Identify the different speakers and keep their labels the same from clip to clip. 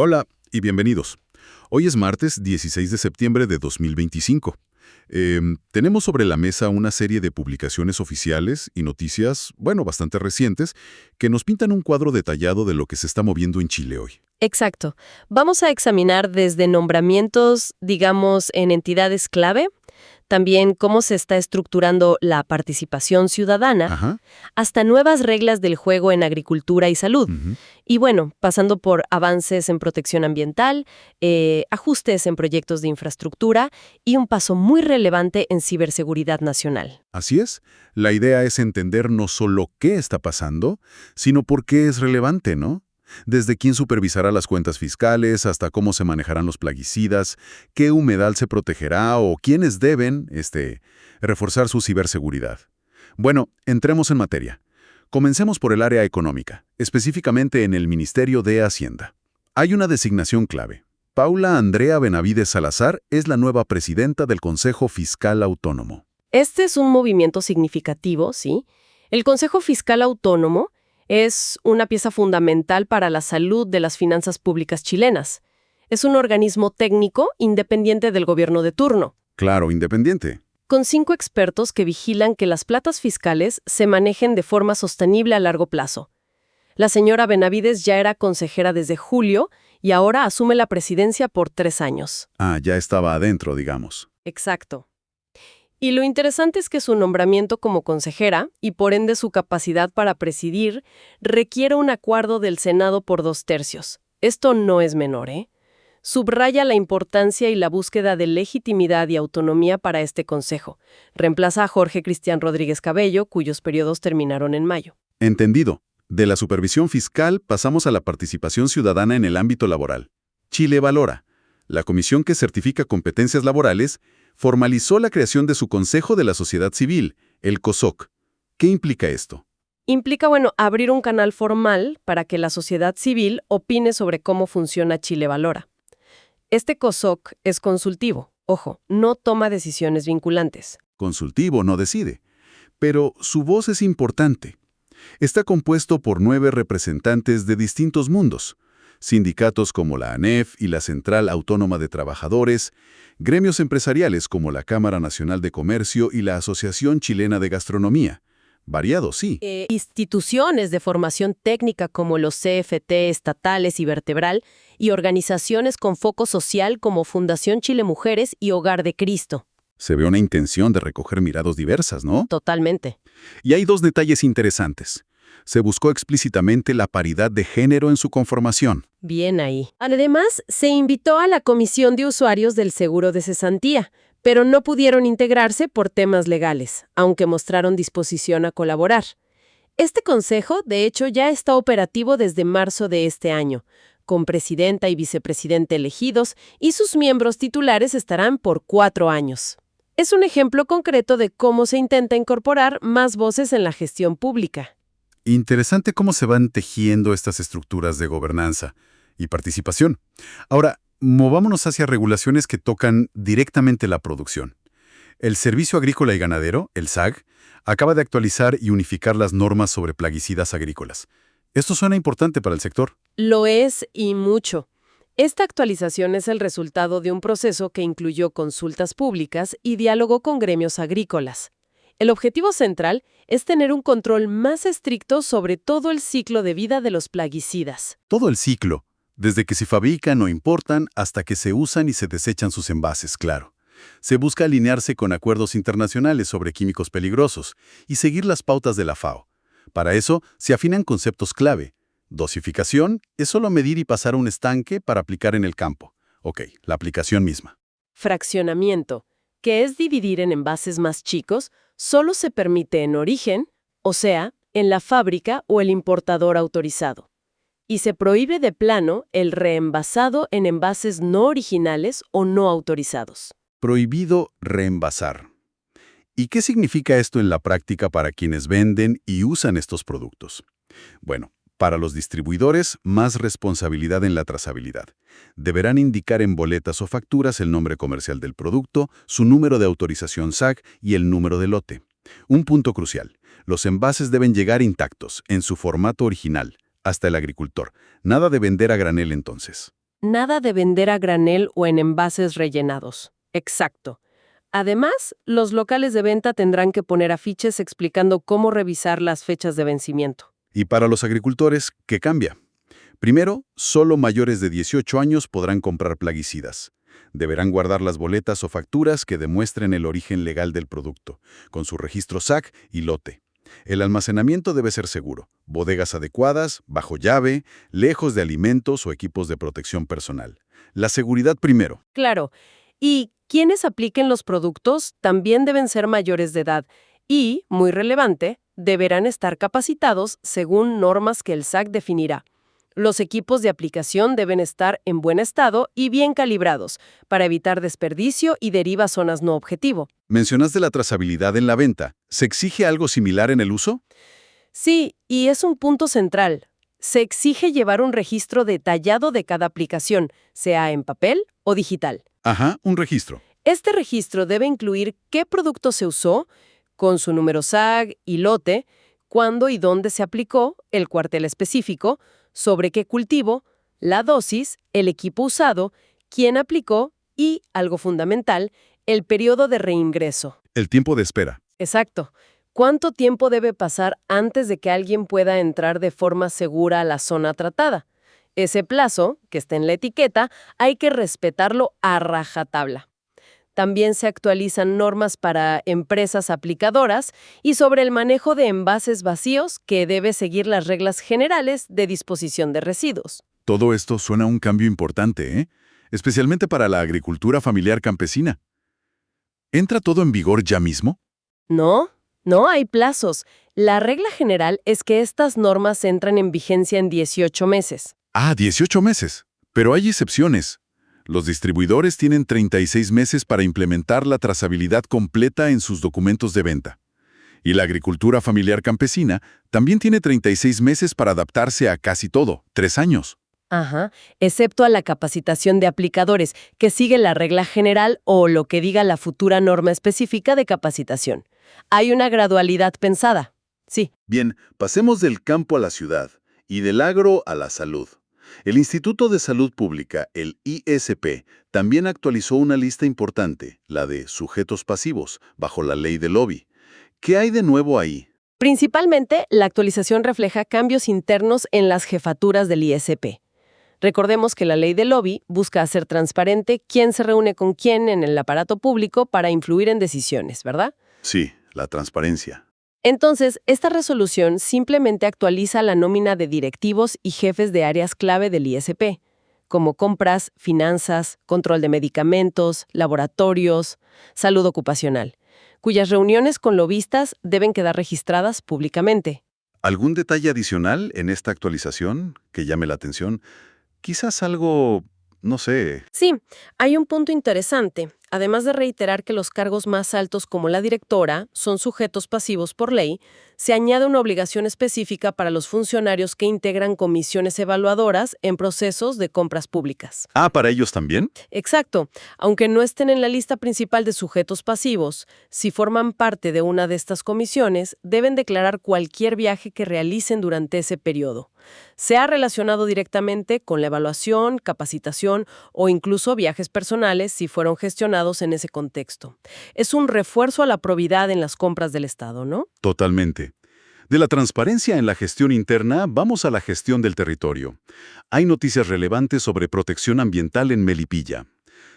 Speaker 1: Hola y bienvenidos. Hoy es martes 16 de septiembre de 2025. Tenemos sobre la mesa una serie de publicaciones oficiales y noticias, bastante recientes, que nos pintan un cuadro detallado de lo que se está moviendo en Chile hoy.
Speaker 2: Exacto. Vamos a examinar desde nombramientos, digamos, en entidades clave, también cómo se está estructurando la participación ciudadana,
Speaker 1: Ajá.
Speaker 2: hasta nuevas reglas del juego en agricultura y salud.
Speaker 1: Ujú.
Speaker 2: Y bueno, pasando por avances en protección ambiental, ajustes en proyectos de infraestructura y un paso muy relevante en ciberseguridad nacional.
Speaker 1: Así es. La idea es entender no solo qué está pasando, sino por qué es relevante, ¿no? Desde quién supervisará las cuentas fiscales hasta cómo se manejarán los plaguicidas, qué humedal se protegerá o quiénes deben, reforzar su ciberseguridad. Bueno, entremos en materia. Comencemos por el área económica, específicamente en el Ministerio de Hacienda. Hay una designación clave. Paula Andrea Benavides Salazar es la nueva presidenta del Consejo Fiscal Autónomo.
Speaker 2: Este es un movimiento significativo, ¿sí? El Consejo Fiscal Autónomo es una pieza fundamental para la salud de las finanzas públicas chilenas. Es un organismo técnico independiente del gobierno de turno,
Speaker 1: Claro, independiente.
Speaker 2: con 5 expertos que vigilan que las platas fiscales se manejen de forma sostenible a largo plazo. La señora Benavides ya era consejera desde julio y ahora asume la presidencia por 3 años.
Speaker 1: Ya estaba adentro, digamos.
Speaker 2: Exacto. Y lo interesante es que su nombramiento como consejera, y por ende su capacidad para presidir, requiere un acuerdo del Senado por 2/3. Esto no es menor, ¿eh? Subraya la importancia y la búsqueda de legitimidad y autonomía para este consejo. Reemplaza a Jorge Cristian Rodríguez Cabello, cuyos periodos terminaron en mayo.
Speaker 1: Entendido. De la supervisión fiscal pasamos a la participación ciudadana en el ámbito laboral. Chile Valora, la comisión que certifica competencias laborales, formalizó la creación de su Consejo de la Sociedad Civil, el COSOC. ¿Qué implica esto?
Speaker 2: Implica, abrir un canal formal para que la sociedad civil opine sobre cómo funciona Chile Valora. Este COSOC es consultivo. Ojo, no toma decisiones vinculantes.
Speaker 1: Consultivo, no decide. Pero su voz es importante. Está compuesto por 9 representantes de distintos mundos. Sindicatos como la ANEF y la Central Autónoma de Trabajadores, gremios empresariales como la Cámara Nacional de Comercio y la Asociación Chilena de Gastronomía. Variado, sí.
Speaker 2: Instituciones de formación técnica como los CFT estatales y Vertebral y organizaciones con foco social como Fundación Chile Mujeres y Hogar de Cristo.
Speaker 1: Se ve una intención de recoger miradas diversas, ¿no?
Speaker 2: Totalmente.
Speaker 1: Y hay 2 detalles interesantes. Se buscó explícitamente la paridad de género en su conformación.
Speaker 2: Bien ahí. Además, se invitó a la Comisión de Usuarios del Seguro de Cesantía, pero no pudieron integrarse por temas legales, aunque mostraron disposición a colaborar. Este consejo, de hecho, ya está operativo desde marzo de este año, con presidenta y vicepresidente elegidos, y sus miembros titulares estarán por 4 años. Es un ejemplo concreto de cómo se intenta incorporar más voces en la gestión pública.
Speaker 1: Interesante cómo se van tejiendo estas estructuras de gobernanza y participación. Ahora, movámonos hacia regulaciones que tocan directamente la producción. El Servicio Agrícola y Ganadero, el SAG, acaba de actualizar y unificar las normas sobre plaguicidas agrícolas. Esto suena importante para el sector.
Speaker 2: Lo es y mucho. Esta actualización es el resultado de un proceso que incluyó consultas públicas y diálogo con gremios agrícolas. El objetivo central es tener un control más estricto sobre todo el ciclo de vida de los plaguicidas.
Speaker 1: Todo el ciclo, desde que se fabrican o importan hasta que se usan y se desechan sus envases, claro. Se busca alinearse con acuerdos internacionales sobre químicos peligrosos y seguir las pautas de la FAO. Para eso, se afinan conceptos clave. Dosificación es solo medir y pasar a un estanque para aplicar en el campo. Ok, la aplicación misma.
Speaker 2: Fraccionamiento, que es dividir en envases más chicos, solo se permite en origen, o sea, en la fábrica o el importador autorizado. Y se prohíbe de plano el reenvasado en envases no originales o no autorizados.
Speaker 1: Prohibido reenvasar. ¿Y qué significa esto en la práctica para quienes venden y usan estos productos? Bueno, para los distribuidores, más responsabilidad en la trazabilidad. Deberán indicar en boletas o facturas el nombre comercial del producto, su número de autorización SAC y el número de lote. Un punto crucial. Los envases deben llegar intactos, en su formato original, hasta el agricultor. Nada de vender a granel entonces.
Speaker 2: Nada de vender a granel o en envases rellenados. Exacto. Además, los locales de venta tendrán que poner afiches explicando cómo revisar las fechas de vencimiento.
Speaker 1: Y para los agricultores, ¿qué cambia? Primero, solo mayores de 18 años podrán comprar plaguicidas. Deberán guardar las boletas o facturas que demuestren el origen legal del producto, con su registro SAC y lote. El almacenamiento debe ser seguro, bodegas adecuadas, bajo llave, lejos de alimentos o equipos de protección personal. La seguridad primero.
Speaker 2: Claro. Y quienes apliquen los productos también deben ser mayores de edad y, muy relevante, deberán estar capacitados según normas que el SAC definirá. Los equipos de aplicación deben estar en buen estado y bien calibrados para evitar desperdicio y deriva a zonas no objetivo.
Speaker 1: Mencionaste la trazabilidad en la venta. ¿Se exige algo similar en el uso?
Speaker 2: Sí, y es un punto central. Se exige llevar un registro detallado de cada aplicación, sea en papel o digital.
Speaker 1: Ajá, un registro.
Speaker 2: Este registro debe incluir qué producto se usó, con su número SAG y lote, cuándo y dónde se aplicó, el cuartel específico, sobre qué cultivo, la dosis, el equipo usado, quién aplicó y, algo fundamental, el periodo de reingreso.
Speaker 1: El tiempo de espera.
Speaker 2: Exacto. ¿Cuánto tiempo debe pasar antes de que alguien pueda entrar de forma segura a la zona tratada? Ese plazo, que está en la etiqueta, hay que respetarlo a rajatabla. También se actualizan normas para empresas aplicadoras y sobre el manejo de envases vacíos que debe seguir las reglas generales de disposición de residuos.
Speaker 1: Todo esto suena a un cambio importante, ¿eh? Especialmente para la agricultura familiar campesina. ¿Entra todo en vigor ya mismo?
Speaker 2: No hay plazos. La regla general es que estas normas entran en vigencia en 18 meses.
Speaker 1: Ah, 18 meses. Pero hay excepciones. Los distribuidores tienen 36 meses para implementar la trazabilidad completa en sus documentos de venta. Y la agricultura familiar campesina también tiene 36 meses para adaptarse a casi todo, 3 años.
Speaker 2: Ajá, excepto a la capacitación de aplicadores, que sigue la regla general o lo que diga la futura norma específica de capacitación. Hay una gradualidad pensada. Sí.
Speaker 1: Bien, pasemos del campo a la ciudad y del agro a la salud. El Instituto de Salud Pública, el ISP, también actualizó una lista importante, la de sujetos pasivos, bajo la ley del lobby. ¿Qué hay de nuevo ahí?
Speaker 2: Principalmente, la actualización refleja cambios internos en las jefaturas del ISP. Recordemos que la ley del lobby busca hacer transparente quién se reúne con quién en el aparato público para influir en decisiones, ¿verdad?
Speaker 1: Sí, la transparencia.
Speaker 2: Entonces, esta resolución simplemente actualiza la nómina de directivos y jefes de áreas clave del ISP, como compras, finanzas, control de medicamentos, laboratorios, salud ocupacional, cuyas reuniones con lobistas deben quedar registradas públicamente.
Speaker 1: ¿Algún detalle adicional en esta actualización que llame la atención? Quizás algo, no sé.
Speaker 2: Sí, hay un punto interesante. Además de reiterar que los cargos más altos como la directora son sujetos pasivos por ley, se añade una obligación específica para los funcionarios que integran comisiones evaluadoras en procesos de compras públicas.
Speaker 1: Ah, ¿para ellos también?
Speaker 2: Exacto. Aunque no estén en la lista principal de sujetos pasivos, si forman parte de una de estas comisiones, deben declarar cualquier viaje que realicen durante ese periodo. Sea relacionado directamente con la evaluación, capacitación o incluso viajes personales si fueron gestionados en ese contexto. Es un refuerzo a la probidad en las compras del Estado, ¿no?
Speaker 1: Totalmente. De la transparencia en la gestión interna, vamos a la gestión del territorio. Hay noticias relevantes sobre protección ambiental en Melipilla.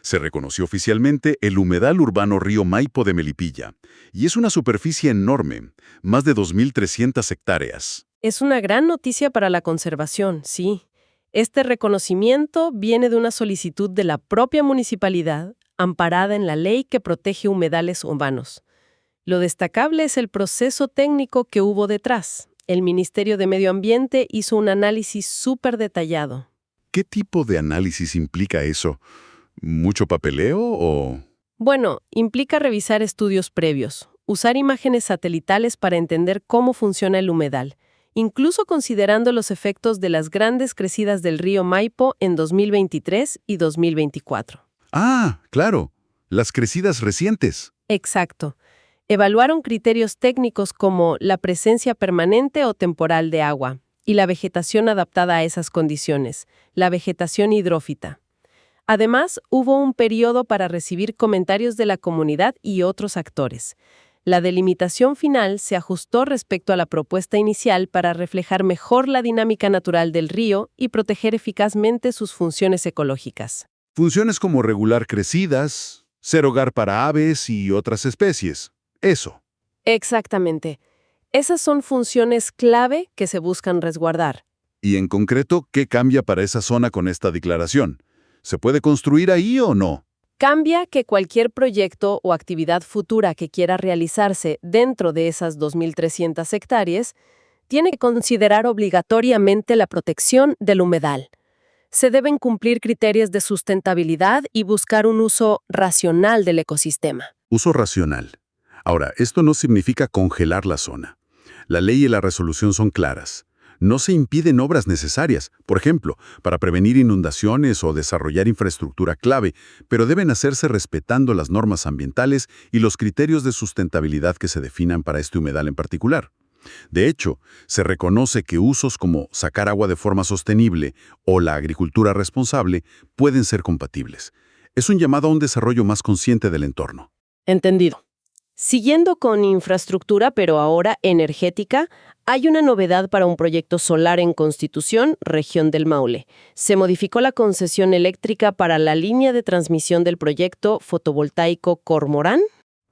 Speaker 1: Se reconoció oficialmente el humedal urbano Río Maipo de Melipilla, y es una superficie enorme, más de 2.300 hectáreas.
Speaker 2: Es una gran noticia para la conservación, sí. Este reconocimiento viene de una solicitud de la propia municipalidad, amparada en la ley que protege humedales urbanos. Lo destacable es el proceso técnico que hubo detrás. El Ministerio de Medio Ambiente hizo un análisis súper detallado.
Speaker 1: ¿Qué tipo de análisis implica eso? ¿Mucho papeleo o...?
Speaker 2: Bueno, implica revisar estudios previos, usar imágenes satelitales para entender cómo funciona el humedal, incluso considerando los efectos de las grandes crecidas del río Maipo en 2023 y 2024.
Speaker 1: Ah, claro, las crecidas recientes.
Speaker 2: Exacto. Evaluaron criterios técnicos como la presencia permanente o temporal de agua, y la vegetación adaptada a esas condiciones, la vegetación hidrófita. Además, hubo un periodo para recibir comentarios de la comunidad y otros actores. La delimitación final se ajustó respecto a la propuesta inicial para reflejar mejor la dinámica natural del río y proteger eficazmente sus funciones ecológicas.
Speaker 1: Funciones como regular crecidas, ser hogar para aves y otras especies. Eso.
Speaker 2: Exactamente. Esas son funciones clave que se buscan resguardar.
Speaker 1: Y en concreto, ¿qué cambia para esa zona con esta declaración? ¿Se puede construir ahí o no?
Speaker 2: Cambia que cualquier proyecto o actividad futura que quiera realizarse dentro de esas 2.300 hectáreas tiene que considerar obligatoriamente la protección del humedal. Se deben cumplir criterios de sustentabilidad y buscar un uso racional del ecosistema.
Speaker 1: Uso racional. Ahora, esto no significa congelar la zona. La ley y la resolución son claras. No se impiden obras necesarias, por ejemplo, para prevenir inundaciones o desarrollar infraestructura clave, pero deben hacerse respetando las normas ambientales y los criterios de sustentabilidad que se definan para este humedal en particular. De hecho, se reconoce que usos como sacar agua de forma sostenible o la agricultura responsable pueden ser compatibles. Es un llamado a un desarrollo más consciente del entorno.
Speaker 2: Entendido. Siguiendo con infraestructura, pero ahora energética, hay una novedad para un proyecto solar en Constitución, región del Maule. Se modificó la concesión eléctrica para la línea de transmisión del proyecto fotovoltaico Cormorán.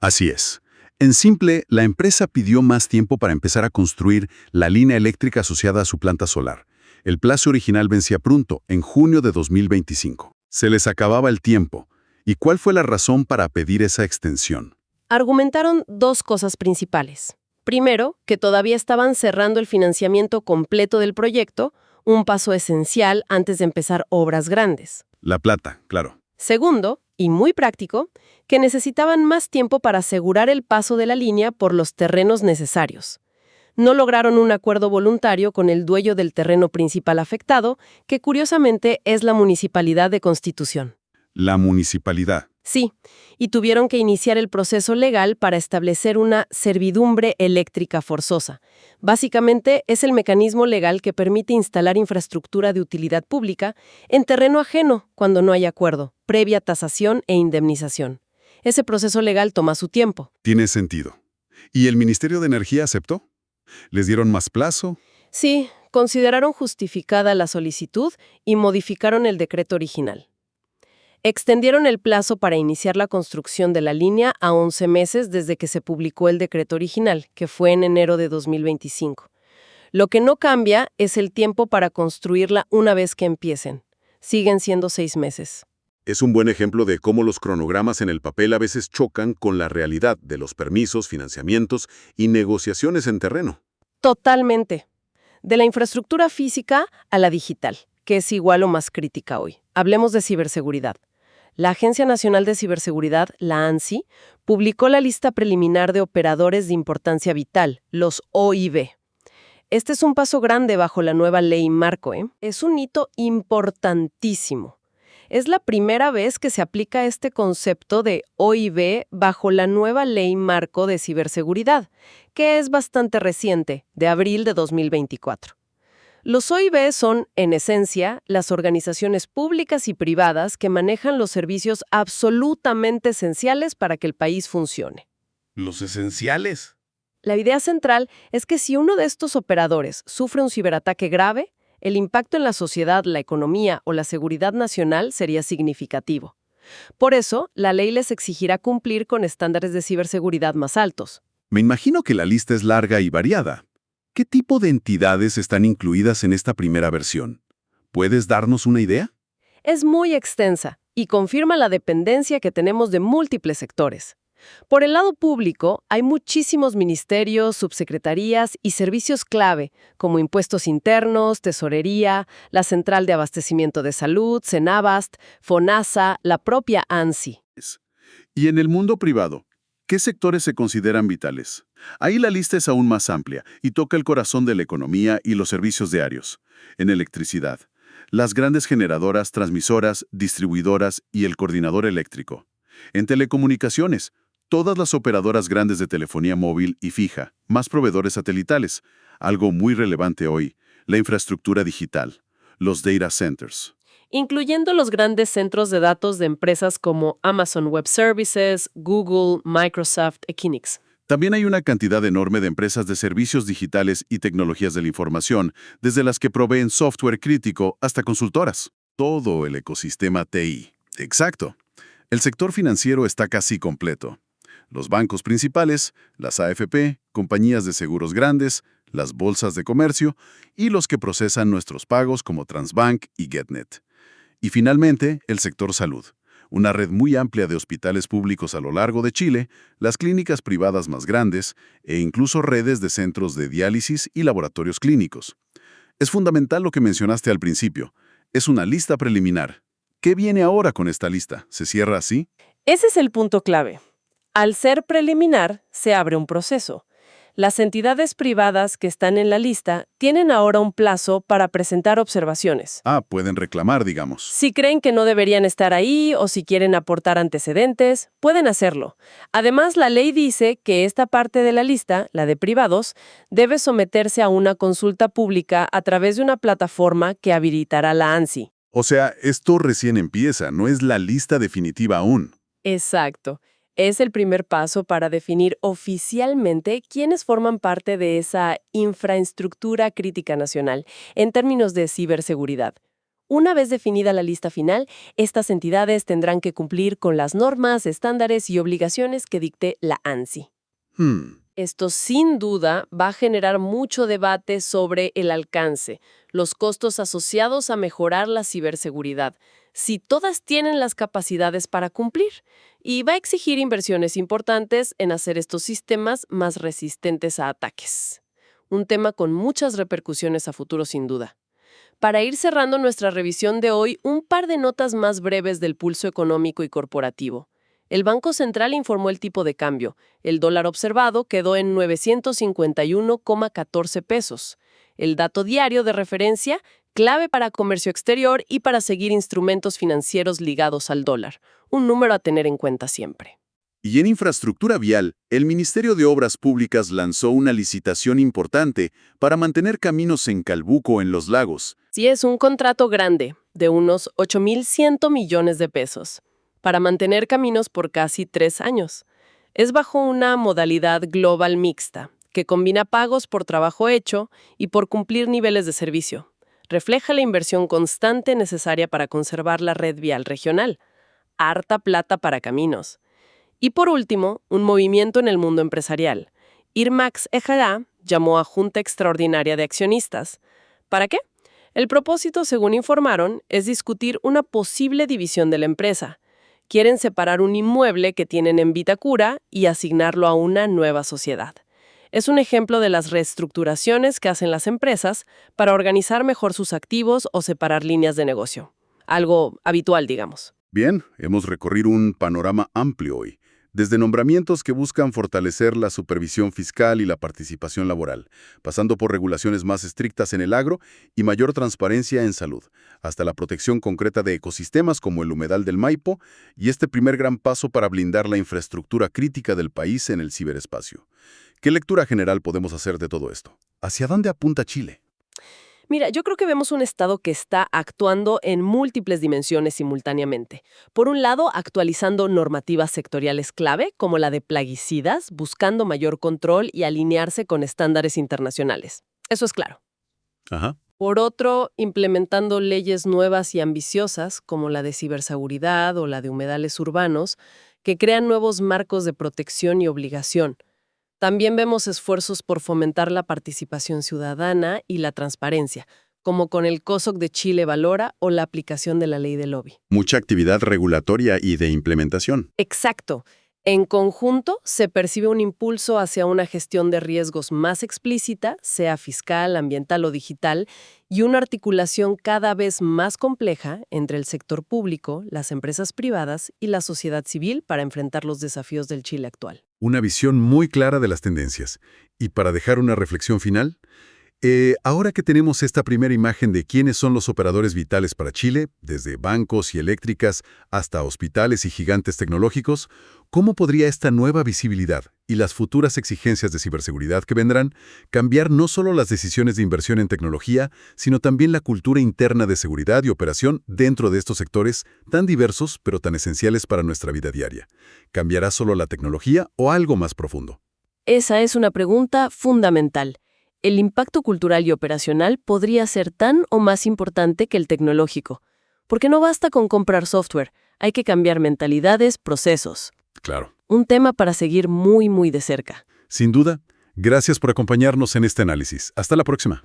Speaker 1: Así es. En simple, la empresa pidió más tiempo para empezar a construir la línea eléctrica asociada a su planta solar. El plazo original vencía pronto, en junio de 2025. Se les acababa el tiempo. ¿Y cuál fue la razón para pedir esa extensión?
Speaker 2: Argumentaron dos cosas principales. Primero, que todavía estaban cerrando el financiamiento completo del proyecto, un paso esencial antes de empezar obras grandes.
Speaker 1: La plata, claro.
Speaker 2: Segundo, y muy práctico, que necesitaban más tiempo para asegurar el paso de la línea por los terrenos necesarios. No lograron un acuerdo voluntario con el dueño del terreno principal afectado, que curiosamente es la Municipalidad de Constitución.
Speaker 1: La municipalidad.
Speaker 2: Sí, y tuvieron que iniciar el proceso legal para establecer una servidumbre eléctrica forzosa. Básicamente, es el mecanismo legal que permite instalar infraestructura de utilidad pública en terreno ajeno cuando no hay acuerdo, previa tasación e indemnización. Ese proceso legal toma su tiempo.
Speaker 1: Tiene sentido. ¿Y el Ministerio de Energía aceptó? ¿Les dieron más plazo?
Speaker 2: Sí, consideraron justificada la solicitud y modificaron el decreto original. Extendieron el plazo para iniciar la construcción de la línea a 11 meses desde que se publicó el decreto original, que fue en enero de 2025. Lo que no cambia es el tiempo para construirla una vez que empiecen. Siguen siendo 6 meses.
Speaker 1: Es un buen ejemplo de cómo los cronogramas en el papel a veces chocan con la realidad de los permisos, financiamientos y negociaciones en terreno.
Speaker 2: Totalmente. De la infraestructura física a la digital, que es igual o más crítica hoy. Hablemos de ciberseguridad. La Agencia Nacional de Ciberseguridad, la ANSI, publicó la lista preliminar de operadores de importancia vital, los OIV. Este es un paso grande bajo la nueva ley marco, Es un hito importantísimo. Es la primera vez que se aplica este concepto de OIV bajo la nueva ley marco de ciberseguridad, que es bastante reciente, de abril de 2024. Los OIV son, en esencia, las organizaciones públicas y privadas que manejan los servicios absolutamente esenciales para que el país funcione.
Speaker 1: ¿Los esenciales?
Speaker 2: La idea central es que si uno de estos operadores sufre un ciberataque grave, el impacto en la sociedad, la economía o la seguridad nacional sería significativo. Por eso, la ley les exigirá cumplir con estándares de ciberseguridad más altos.
Speaker 1: Me imagino que la lista es larga y variada. ¿Qué tipo de entidades están incluidas en esta primera versión? ¿Puedes darnos una idea?
Speaker 2: Es muy extensa y confirma la dependencia que tenemos de múltiples sectores. Por el lado público, hay muchísimos ministerios, subsecretarías y servicios clave, como impuestos internos, tesorería, la Central de Abastecimiento de Salud, Cenabast, FONASA, la propia ANSI.
Speaker 1: Y en el mundo privado, ¿qué sectores se consideran vitales? Ahí la lista es aún más amplia y toca el corazón de la economía y los servicios diarios. En electricidad, las grandes generadoras, transmisoras, distribuidoras y el coordinador eléctrico. En telecomunicaciones, todas las operadoras grandes de telefonía móvil y fija, más proveedores satelitales, algo muy relevante hoy. La infraestructura digital, los data centers.
Speaker 2: Incluyendo los grandes centros de datos de empresas como Amazon Web Services, Google, Microsoft, Equinix.
Speaker 1: También hay una cantidad enorme de empresas de servicios digitales y tecnologías de la información, desde las que proveen software crítico hasta consultoras. Todo el ecosistema TI. Exacto. El sector financiero está casi completo. Los bancos principales, las AFP, compañías de seguros grandes, las bolsas de comercio y los que procesan nuestros pagos como Transbank y Getnet. Y finalmente, el sector salud. Una red muy amplia de hospitales públicos a lo largo de Chile, las clínicas privadas más grandes e incluso redes de centros de diálisis y laboratorios clínicos. Es fundamental lo que mencionaste al principio. Es una lista preliminar. ¿Qué viene ahora con esta lista? ¿Se cierra así?
Speaker 2: Ese es el punto clave. Al ser preliminar, se abre un proceso. Las entidades privadas que están en la lista tienen ahora un plazo para presentar observaciones.
Speaker 1: Pueden reclamar, digamos.
Speaker 2: Si creen que no deberían estar ahí o si quieren aportar antecedentes, pueden hacerlo. Además, la ley dice que esta parte de la lista, la de privados, debe someterse a una consulta pública a través de una plataforma que habilitará la ANSI.
Speaker 1: O sea, esto recién empieza, no es la lista definitiva aún.
Speaker 2: Exacto. Es el primer paso para definir oficialmente quiénes forman parte de esa infraestructura crítica nacional en términos de ciberseguridad. Una vez definida la lista final, estas entidades tendrán que cumplir con las normas, estándares y obligaciones que dicte la ANSI. Esto sin duda va a generar mucho debate sobre el alcance, los costos asociados a mejorar la ciberseguridad, si todas tienen las capacidades para cumplir, y va a exigir inversiones importantes en hacer estos sistemas más resistentes a ataques. Un tema con muchas repercusiones a futuro sin duda. Para ir cerrando nuestra revisión de hoy, un par de notas más breves del pulso económico y corporativo. El Banco Central informó el tipo de cambio. El dólar observado quedó en 951,14 pesos. El dato diario de referencia, clave para comercio exterior y para seguir instrumentos financieros ligados al dólar. Un número a tener en cuenta siempre.
Speaker 1: Y en infraestructura vial, el Ministerio de Obras Públicas lanzó una licitación importante para mantener caminos en Calbuco en los lagos.
Speaker 2: Sí, es un contrato grande, de unos 8.100 millones de pesos, para mantener caminos por casi 3 años. Es bajo una modalidad global mixta, que combina pagos por trabajo hecho y por cumplir niveles de servicio. Refleja la inversión constante necesaria para conservar la red vial regional. Harta plata para caminos. Y por último, un movimiento en el mundo empresarial. Irmax Ejará llamó a Junta Extraordinaria de Accionistas. ¿Para qué? El propósito, según informaron, es discutir una posible división de la empresa. Quieren separar un inmueble que tienen en Vitacura y asignarlo a una nueva sociedad. Es un ejemplo de las reestructuraciones que hacen las empresas para organizar mejor sus activos o separar líneas de negocio. Algo habitual, digamos.
Speaker 1: Bien, hemos recorrido un panorama amplio hoy, desde nombramientos que buscan fortalecer la supervisión fiscal y la participación laboral, pasando por regulaciones más estrictas en el agro y mayor transparencia en salud, hasta la protección concreta de ecosistemas como el humedal del Maipo y este primer gran paso para blindar la infraestructura crítica del país en el ciberespacio. ¿Qué lectura general podemos hacer de todo esto? ¿Hacia dónde apunta Chile?
Speaker 2: Mira, yo creo que vemos un Estado que está actuando en múltiples dimensiones simultáneamente. Por un lado, actualizando normativas sectoriales clave, como la de plaguicidas, buscando mayor control y alinearse con estándares internacionales. Eso es claro.
Speaker 1: Ajá.
Speaker 2: Por otro, implementando leyes nuevas y ambiciosas, como la de ciberseguridad o la de humedales urbanos, que crean nuevos marcos de protección y obligación. También vemos esfuerzos por fomentar la participación ciudadana y la transparencia, como con el COSOC de Chile Valora o la aplicación de la ley del lobby.
Speaker 1: Mucha actividad regulatoria y de implementación.
Speaker 2: Exacto. En conjunto, se percibe un impulso hacia una gestión de riesgos más explícita, sea fiscal, ambiental o digital, y una articulación cada vez más compleja entre el sector público, las empresas privadas y la sociedad civil para enfrentar los desafíos del Chile actual.
Speaker 1: Una visión muy clara de las tendencias. Y para dejar una reflexión final, Ahora que tenemos esta primera imagen de quiénes son los operadores vitales para Chile, desde bancos y eléctricas hasta hospitales y gigantes tecnológicos, ¿cómo podría esta nueva visibilidad y las futuras exigencias de ciberseguridad que vendrán cambiar no solo las decisiones de inversión en tecnología, sino también la cultura interna de seguridad y operación dentro de estos sectores tan diversos pero tan esenciales para nuestra vida diaria? ¿Cambiará solo la tecnología o algo más profundo?
Speaker 2: Esa es una pregunta fundamental. El impacto cultural y operacional podría ser tan o más importante que el tecnológico, porque no basta con comprar software, hay que cambiar mentalidades, procesos.
Speaker 1: Claro.
Speaker 2: Un tema para seguir muy de cerca.
Speaker 1: Sin duda. Gracias por acompañarnos en este análisis. Hasta la próxima.